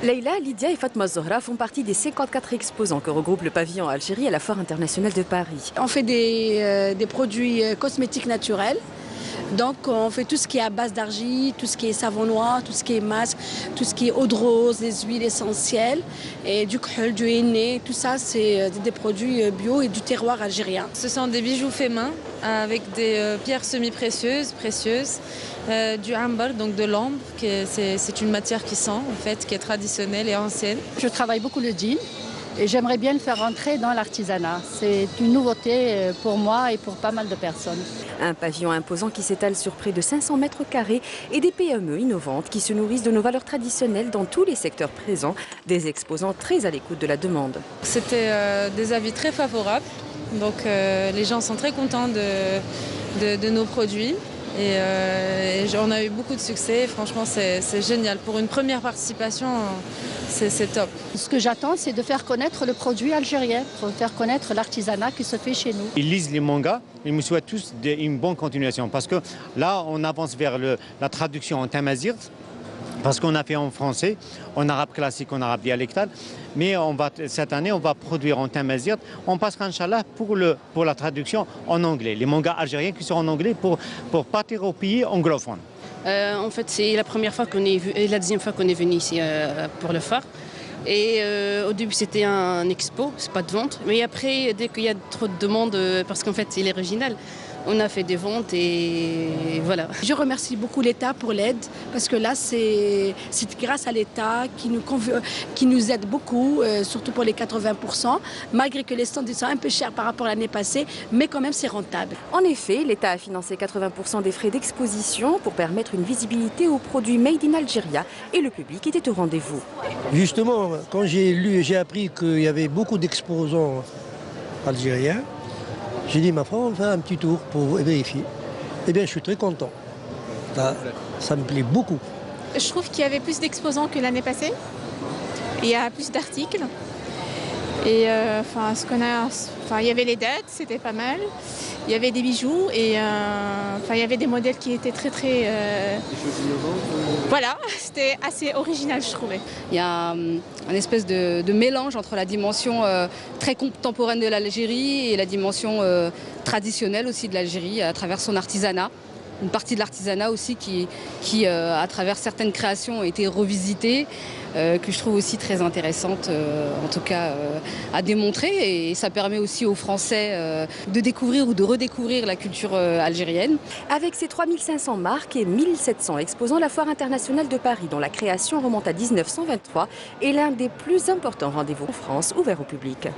Leïla, Lydia et Fatma Zohra font partie des 54 exposants que regroupe le pavillon Algérie à la Foire internationale de Paris. On fait des produits cosmétiques naturels. Donc on fait tout ce qui est à base d'argile, tout ce qui est savon noir, tout ce qui est masque, tout ce qui est eau de rose, les huiles essentielles, et du khl, du henné, tout ça c'est des produits bio et du terroir algérien. Ce sont des bijoux faits main avec des pierres semi-précieuses, du ambar, donc de l'ambre, c'est une matière qui sent en fait, qui est traditionnelle et ancienne. Je travaille beaucoup le jean. Et j'aimerais bien le faire rentrer dans l'artisanat. C'est une nouveauté pour moi et pour pas mal de personnes. Un pavillon imposant qui s'étale sur près de 500 mètres carrés et des PME innovantes qui se nourrissent de nos valeurs traditionnelles dans tous les secteurs présents, des exposants très à l'écoute de la demande. C'était des avis très favorables, donc les gens sont très contents de nos produits. Et on a eu beaucoup de succès, franchement c'est génial. Pour une première participation, c'est top. Ce que j'attends, c'est de faire connaître le produit algérien, de faire connaître l'artisanat qui se fait chez nous. Ils lisent les mangas, ils me souhaitent tous une bonne continuation parce que là on avance vers la traduction en tamazight. Parce qu'on a fait en français, en arabe classique, en arabe dialectal. Mais cette année, on va produire en tamazight. On passera, Inch'Allah, pour la traduction en anglais. Les mangas algériens qui seront en anglais pour partir au pays anglophone. En fait, c'est la première fois qu'on est vu, et la deuxième fois qu'on est venu ici pour le phare. Et au début, c'était un expo, c'est pas de vente. Mais après, dès qu'il y a trop de demandes, parce qu'en fait, il est original, on a fait des ventes et voilà. Je remercie beaucoup l'État pour l'aide parce que là, c'est grâce à l'État qui nous aide beaucoup, surtout pour les 80%, malgré que les stands sont un peu chers par rapport à l'année passée, mais quand même c'est rentable. En effet, l'État a financé 80% des frais d'exposition pour permettre une visibilité aux produits made in Algeria et le public était au rendez-vous. Justement, quand j'ai appris qu'il y avait beaucoup d'exposants algériens, j'ai dit, ma femme, on fait un petit tour pour vérifier. Eh bien, je suis très content. Ça me plaît beaucoup. Je trouve qu'il y avait plus d'exposants que l'année passée. Il y a plus d'articles. Et il y avait les dates, c'était pas mal. Il y avait des bijoux et il y avait des modèles qui étaient très. Des choses innovantes. Voilà, c'était assez original, je trouvais. Il y a un espèce de mélange entre la dimension très contemporaine de l'Algérie et la dimension traditionnelle aussi de l'Algérie à travers son artisanat. Une partie de l'artisanat aussi qui à travers certaines créations, a été revisitée, que je trouve aussi très intéressante, en tout cas à démontrer. Et ça permet aussi aux Français de découvrir ou de redécouvrir la culture algérienne. Avec ses 3500 marques et 1700 exposants, la Foire internationale de Paris, dont la création remonte à 1923, est l'un des plus importants rendez-vous en France ouverts au public.